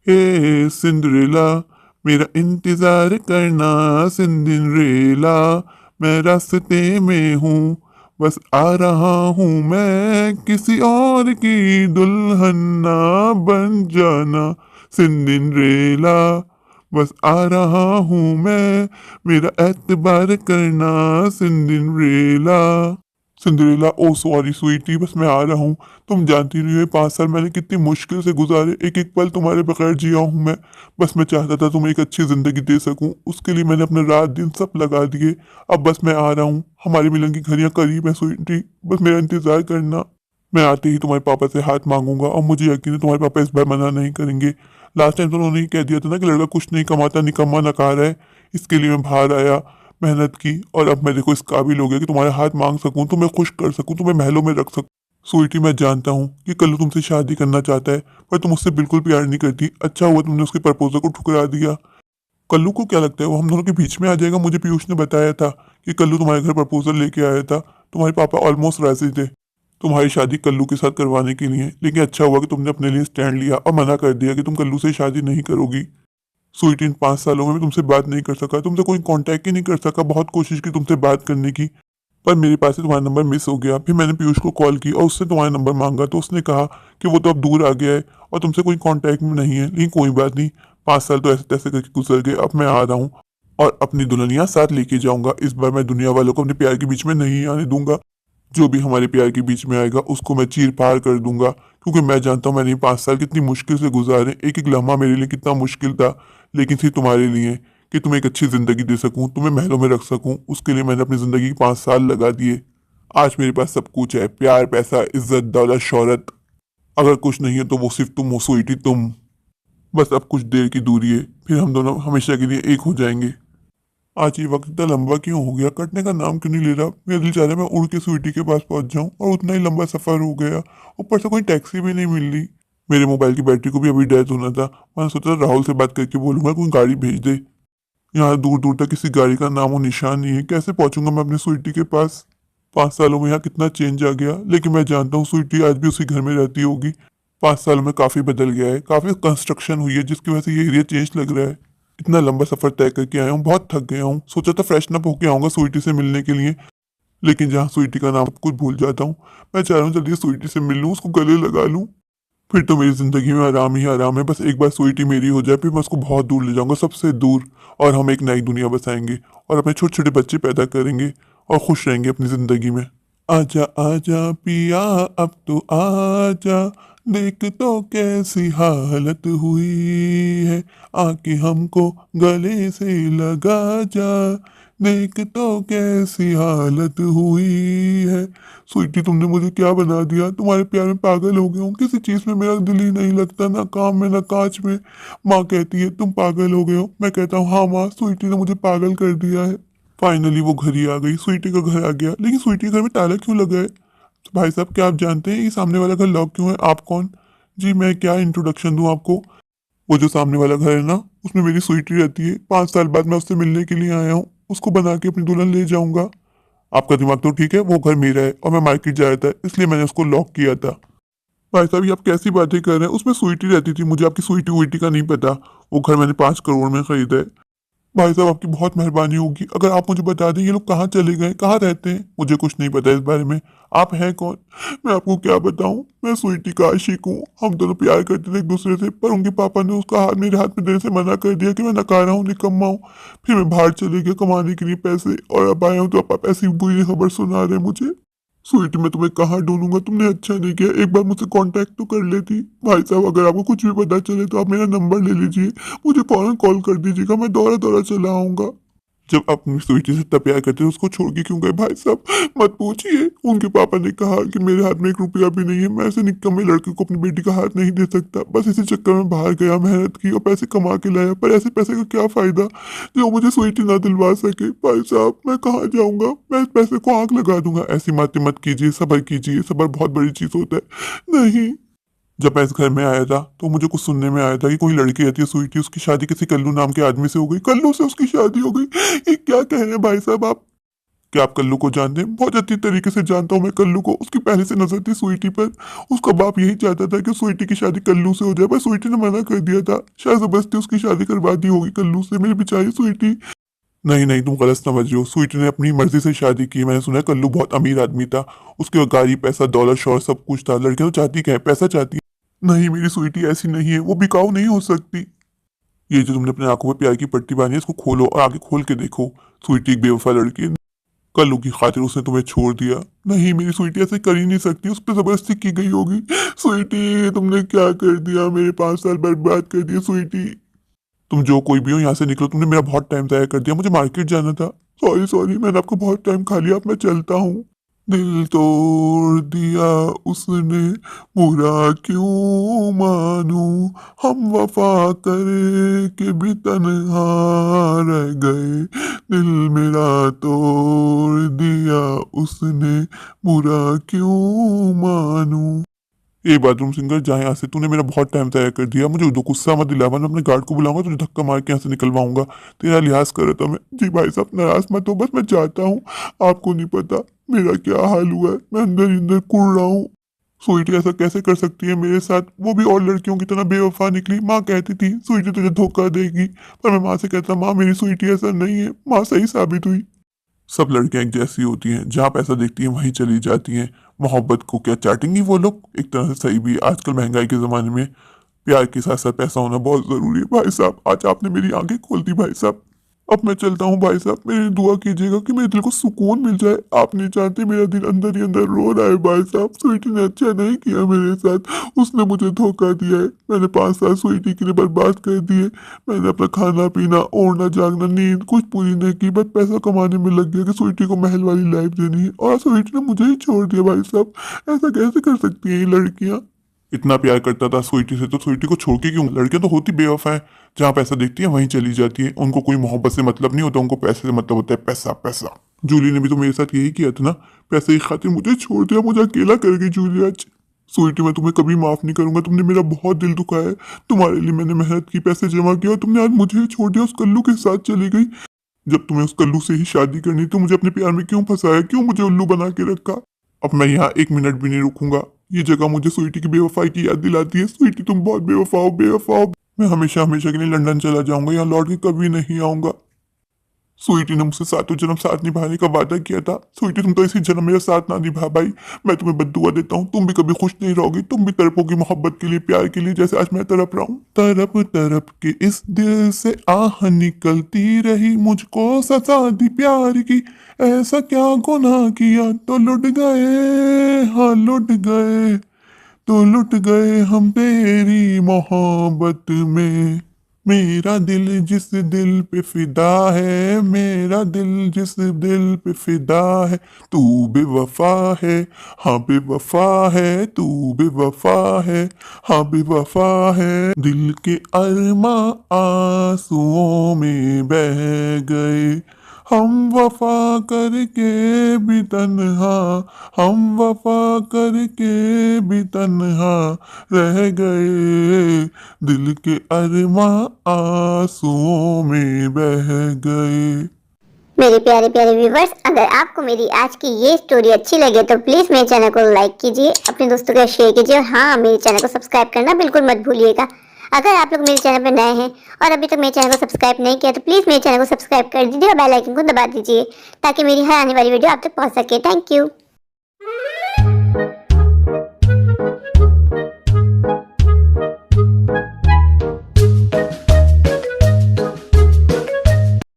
हे Cinderella, मेरा इंतजार करना सिंड्रेला, मैं रास्ते में हूँ, बस आ रहा हूँ मैं, किसी और की दुल्हन ना बन जाना सिंड्रेला, बस आ रहा हूँ मैं, मेरा एतबार करना सिंड्रेला। सिंड्रेला, ओ सॉरी स्वीटी, बस मैं आ रहा हूँ। तुम जानती नहीं हो ये 5 साल मैंने कितनी मुश्किल से गुजारे, एक एक पल तुम्हारे बगैर जिया हूँ मैं। बस मैं चाहता था तुम्हें एक अच्छी जिंदगी दे सकूँ, उसके लिए मैंने अपने रात दिन सब लगा दिए। अब बस मैं आ रहा हूँ, हमारी मिलन की घड़ियां करीब है स्वीटी, बस मेरा इंतजार करना। मैं आते ही तुम्हारे पापा से हाथ मांगूंगा और मुझे यकीन है तुम्हारे पापा इस बार मना नहीं करेंगे। लास्ट टाइम तो उन्होंने ही कह दिया था ना कि लड़का कुछ नहीं कमाता, निकम्मा नकार है। इसके लिए मैं बाहर आया, मेहनत की, और अब मैं देखो इस काबिल हो गया कि तुम्हारे हाथ मांग सकूं, तुम्हें खुश कर सकूं, तुम्हें महलों में रख सकूं। स्वीटी, मैं जानता हूँ कि कल्लू तुमसे शादी करना चाहता है, पर तुम उससे बिल्कुल प्यार नहीं करती। अच्छा हुआ तुमने उसके प्रपोजल को ठुकरा दिया। कल्लू को क्या लगता है वो हम दोनों के बीच में आ जाएगा? मुझे पीयूष ने बताया था कि कल्लू तुम्हारे घर प्रपोजल लेके आया था। तुम्हारे पापा ऑलमोस्ट राजी थे तुम्हारी शादी कल्लू के साथ करवाने के लिए, लेकिन अच्छा हुआ कि तुमने अपने लिए स्टैंड लिया और मना कर दिया कि तुम कल्लू से शादी नहीं करोगी। स्वीटी, इन 5 सालों में मैं तुमसे बात नहीं कर सका, तुमसे कोई कांटेक्ट ही नहीं कर सका, बहुत कोशिश की तुमसे बात करने की, पर मेरे पास से तुम्हारा नंबर मिस हो गया। फिर मैंने पीयूष को कॉल की और उससे तुम्हारा नंबर मांगा, तो उसने कहा कि वो तो अब दूर आ गया है और तुमसे कोई कांटेक्ट में नहीं है। लेकिन कोई बात नहीं, 5 साल तो ऐसे तैसे करके गुजर गए, अब मैं आ रहा हूँ और अपनी दुल्हनिया साथ लेके जाऊंगा। इस बार मैं दुनिया वालों को अपने प्यार के बीच में नहीं आने दूंगा। जो भी हमारे प्यार के बीच में आएगा उसको मैं चीर पार कर दूंगा, क्योंकि मैं जानता हूँ मैंने ये 5 साल कितनी मुश्किल से गुजारे, एक एक लम्हा मेरे लिए कितना मुश्किल था, लेकिन सिर्फ तुम्हारे लिए, कि तुम्हें एक अच्छी जिंदगी दे सकूं, तुम्हें महलों में रख सकूं, उसके लिए मैंने अपनी जिंदगी के 5 साल लगा दिए। आज मेरे पास सब कुछ है, प्यार, पैसा, इज्जत, दौलत, शोहरत। अगर कुछ नहीं है तो वो सिर्फ तुम हो स्वीटी, तुम। बस अब कुछ देर की दूरी है, फिर हम दोनों हमेशा के लिए एक हो जाएंगे। आज ये वक्त इतना लंबा क्यों हो गया, कटने का नाम क्यों नहीं ले रहा? मेरा दिल चाह रहा है मैं उड़ के स्वीटी के पास पहुंच जाऊं, और उतना ही लंबा सफर हो गया, ऊपर से कोई टैक्सी भी नहीं मिल रही। मेरे मोबाइल की बैटरी को भी अभी डेथ होना था। मैंने सोचा राहुल से बात करके बोलूंगा कोई गाड़ी भेज दे। यहाँ दूर दूर तक किसी गाड़ी का नामो निशान नहीं है, कैसे पहुंचूंगा मैं अपने स्वीटी के पास? 5 सालों में यहाँ कितना चेंज आ गया, लेकिन मैं जानता हूँ स्वीटी आज भी उसी घर में रहती होगी। 5 सालों में काफी बदल गया है, काफी कंस्ट्रक्शन हुई है, जिसकी वजह से ये एरिया चेंज लग रहा है। इतना लंबा सफर तय करके आया हूँ, बहुत थक गया हूँ, सोचा था फ्रेशन अप होके आऊंगा स्वीटी से मिलने के लिए, लेकिन जहाँ स्वीटी का नाम कुछ भूल जाता हूँ। मैं चाह रहा हूँ जल्दी स्वीटी से मिल लूँ, उसको गले लगा लूँ, फिर तो मेरी जिंदगी में आराम ही आराम है। बस एक बार स्वीटी मेरी हो जाए, फिर मैं उसको बहुत दूर ले जाऊंगा, सबसे दूर, और हम एक नई दुनिया बसाएंगे और अपने छोटे छोटे बच्चे पैदा करेंगे और खुश रहेंगे अपनी जिंदगी में। आजा आजा पिया, अब तो आजा, देख तो कैसी हालत हुई है, आके हमको गले से लगा जा, देख तो कैसी हालत हुई है। स्वीटी, तुमने मुझे क्या बना दिया, तुम्हारे प्यार में पागल हो गया हूँ, किसी चीज में मेरा दिल ही नहीं लगता, ना काम में ना काज में। माँ कहती है तुम पागल हो गए हो, मैं कहता हूँ हाँ माँ, स्वीटी ने मुझे पागल कर दिया है। फाइनली वो घर ही आ गई, स्वीटी का घर आ गया, लेकिन स्वीटी के घर में ताला क्यों लगा है? तो भाई साहब, क्या आप जानते हैं ये सामने वाला घर लॉक क्यों है? आप कौन? जी, मैं क्या इंट्रोडक्शन दूं आपको? वो जो सामने वाला घर है ना, उसमें मेरी स्वीटी रहती है। 5 साल बाद मैं उससे मिलने के लिए आया हूँ, उसको बना के अपनी दुल्हन ले जाऊंगा। आपका दिमाग तो ठीक है, वो घर मेरा है और मैं मार्केट जा रहा था, इसलिए मैंने उसको लॉक किया था। भाई साहब, ये आप कैसी बातें कर रहे हैं? उसमें स्वीटी रहती थी, मुझे आपकी स्वीटी वीटी का नहीं पता। वो घर मैंने 5 करोड़ में खरीदा है। भाई साहब, आपकी बहुत मेहरबानी होगी अगर आप मुझे बता दें ये लोग कहाँ चले गए, कहाँ रहते हैं, मुझे कुछ नहीं पता इस बारे में। आप हैं कौन? मैं आपको क्या बताऊं, मैं स्वीटी का आशिक हूँ, हम दोनों प्यार करते थे एक दूसरे से, पर उनके पापा ने उसका हाथ मेरे हाथ में देने से मना कर दिया कि मैं नकारा हूँ, निकम्मा हूँ। फिर मैं बाहर चले गया कमाने के लिए पैसे, और अब आया हूँ तो आप ऐसी बुरी खबर सुना रहे हैं मुझे। स्वीटी, मैं तुम्हें कहाँ ढूंढूंगा, तुमने अच्छा नहीं किया, एक बार मुझसे कांटेक्ट तो कर लेती। भाई साहब, अगर आपको कुछ भी पता चले तो आप मेरा नंबर ले लीजिए, मुझे फौरन कॉल कर दीजिएगा, मैं दौड़ा दौड़ा चला आऊंगा। जब अपनी स्वीटी से इतना प्यार करते थे उसको छोड़ के क्यों गए भाई साहब? मत पूछिए। उनके पापा ने कहा कि मेरे हाथ में 1 रुपया भी नहीं है, मैं ऐसे निकम्मे लड़के को अपनी बेटी का हाथ नहीं दे सकता। बस इसी चक्कर में बाहर गया, मेहनत की और पैसे कमा के लाया, पर ऐसे पैसे का क्या फायदा जो मुझे स्वीटी ना दिलवा सके। भाई साहब मैं कहाँ जाऊंगा? मैं इस पैसे को आग लगा दूंगा। ऐसी बातें मत कीजिए, सब्र कीजिए, सब्र बहुत बड़ी चीज होता है। नहीं, जब मैं इस घर में आया था तो मुझे कुछ सुनने में आया था कि कोई लड़की रहती है स्वीटी, उसकी शादी किसी कल्लू नाम के आदमी से हो गई। कल्लू से उसकी शादी हो गई? ये क्या कह रहे हैं भाई साहब आप? क्या आप कल्लू को जानते हैं? बहुत अच्छी तरीके से जानता हूँ मैं कल्लू को। उसकी पहले से नजर थी स्वीटी पर। उसका बाप यही चाहता था कि स्वीटी की शादी कल्लू से हो जाए, पर स्वीटी ने मना कर दिया था। शायद जबरदस्ती उसकी शादी करवा दी होगी कल्लू से। मेरी बेचारी स्वीटी। नहीं नहीं, तुम गलत समझ रहे हो। स्वीटी ने अपनी मर्जी से शादी की। मैंने सुना है कल्लू बहुत अमीर आदमी था, उसके पास गाड़ी, पैसा, दौलत, शौहर सब कुछ था। लड़कियां तो चाहती क्या है? पैसा चाहती है। नहीं, मेरी स्वीटी ऐसी नहीं है, वो बिकाऊ नहीं हो सकती। ये जो तुमने अपने आंखों में प्यार की पट्टी बांधी है, इसको खोलो और आगे खोल के देखो। स्वीटी एक बेवफा लड़की है। कल्लू की खातिर उसने तुम्हें छोड़ दिया। नहीं, मेरी स्वीटी ऐसे कर ही नहीं सकती, उस पर जबरदस्ती की गई होगी। स्वीटी तुमने क्या कर दिया? मेरे 5 साल बर्बाद कर दिए स्वीटी। तुम जो कोई भी हो यहाँ से निकलो, तुमने मेरा बहुत टाइम ज़ाया कर दिया। मुझे मार्केट जाना था। सॉरी सॉरी, मैंने आपको बहुत टाइम खा लिया। अब मैं चलता हूँ। दिल तोड़ दिया उसने, बुरा क्यों मानू, हम वफा करे के भी तन्हा रह गए। दिल मेरा तोड़ दिया उसने, बुरा क्यों मानू। एक बाथरूम सिंगर, जहाँ यहाँ से तूने मेरा बहुत टाइम तय कर दिया। मुझे दो गुस्सा मत दिला, मैं अपने गार्ड को बुलाऊंगा, तुझे धक्का मार के यहाँ से निकलवाऊंगा। तेरा लिहाज कर रहा था मैं। जी भाई साहब नाराज मत हो, बस मैं चाहता हूँ। आपको नहीं पता मेरा क्या हाल हुआ है, मैं अंदर ही अंदर कुड़ रहा हूँ। स्वीटी ऐसा कैसे कर सकती है मेरे साथ? वो भी और लड़कियों की तरह बेवफा निकली। माँ कहती थी स्वीटी तुझे धोखा देगी, पर मैं माँ से कहता माँ मेरी स्वीटी ऐसा नहीं है। माँ सही साबित हुई। सब लड़कियां एक जैसी होती हैं, जहाँ पैसा देखती हैं वहीं चली जाती हैं। मोहब्बत को क्या चाटेंगी वो लोग? एक तरह से सही भी है। आजकल महंगाई के ज़माने में प्यार के साथ साथ पैसा होना बहुत ज़रूरी है। भाई साहब आज आपने मेरी आंखें खोल दी भाई साहब। अब मैं चलता हूँ भाई साहब। मेरी लिए दुआ कीजिएगा कि मेरे दिल को सुकून मिल जाए। आप नहीं जानते मेरा दिल अंदर ही अंदर रो रहा है भाई साहब। स्वीटी ने अच्छा नहीं किया मेरे साथ, उसने मुझे धोखा दिया है। मैंने 5 साल स्वीटी के लिए बर्बाद कर दिए। मैंने अपना खाना पीना, ओढ़ना जागना, नींद कुछ पूरी नहीं की, बस पैसा कमाने में लग गया कि स्वीटी को महल वाली लाइफ देनी है, और स्वीटी ने मुझे ही छोड़ दिया। भाई साहब ऐसा कैसे कर सकती हैं ये लड़कियाँ? इतना प्यार करता था स्वीटी से, तो स्वीटी को छोड़ के क्यों? लड़कियां तो होती बेवफा है, जहाँ पैसा देखती है वहीं चली जाती है। उनको कोई मोहब्बत से मतलब नहीं होता, उनको पैसे से मतलब होता है। पैसा पैसा। जूली ने भी तो मेरे साथ यही किया था ना। पैसे की खातिर मुझे छोड़ दिया, मुझे अकेला कर गई जूली आज। स्वीटी मैं तुम्हें कभी माफ नहीं करूंगा। तुमने मेरा बहुत दिल दुखाया है। तुम्हारे लिए मैंने मेहनत की, पैसे जमा किया, और तुमने आज मुझे ही छोड़ दिया, उस कल्लू के साथ चली गई। जब तुम्हें उस कल्लू से ही शादी करनी तो मुझे अपने प्यार में क्यों फंसाया? क्यों मुझे उल्लू बना के रखा? अब मैं यहाँ 1 मिनट भी नहीं रुकूंगा। ये जगह मुझे स्वीटी की बेवफाई की याद दिलाती है। स्वीटी तुम बहुत बेवफा हो, बेवफा हो। मैं हमेशा हमेशा के लिए लंदन चला जाऊंगा, यहाँ लौट के कभी नहीं आऊंगा। स्वीटी ने मुझसे 7 जन्म साथ निभाने का वादा किया था। स्वीटी तुम तो इसी जन्म मेरा साथ ना निभा पाई। मैं तुम्हें बद्दुआ देता हूँ, तुम भी कभी खुश नहीं रहोगी। तुम भी तड़पोगी मोहब्बत के लिए, प्यार के लिए, जैसे आज मैं तड़प रहा हूँ। तड़प तड़प के इस दिल से आह निकलती रही, मुझको सजा दी प्यार की। ऐसा क्या गुनाह किया तो लुट गए, हाँ लुट गए, तो लुट गए हम तेरी मोहब्बत में। मेरा दिल जिस दिल पे फिदा है, मेरा दिल जिस दिल पे फिदा है, तू बेवफा है, हाँ बेवफा है, तू बेवफा है, हाँ बेवफा है। दिल के अरमा आंसुओं में बह गए, हम वफा करके भी तन्हा, हम वफा करके भी तन्हा रह गए। दिल के अरमा आंसुओं में बह गए। मेरे प्यारे प्यारे व्यूवर्स, अगर आपको मेरी आज की ये स्टोरी अच्छी लगे तो प्लीज़ मेरे चैनल को लाइक कीजिए, अपने दोस्तों के साथ शेयर कीजिए, और हाँ मेरे चैनल को सब्सक्राइब करना बिल्कुल मत भूलिएगा। अगर आप लोग मेरे चैनल पर नए हैं और अभी तक मेरे चैनल को सब्सक्राइब नहीं किया तो प्लीज़ मेरे चैनल को सब्सक्राइब कर दीजिए और बेल आइकन को दबा दीजिए, ताकि मेरी हर आने वाली वीडियो आप तक पहुँच सके। Thank you.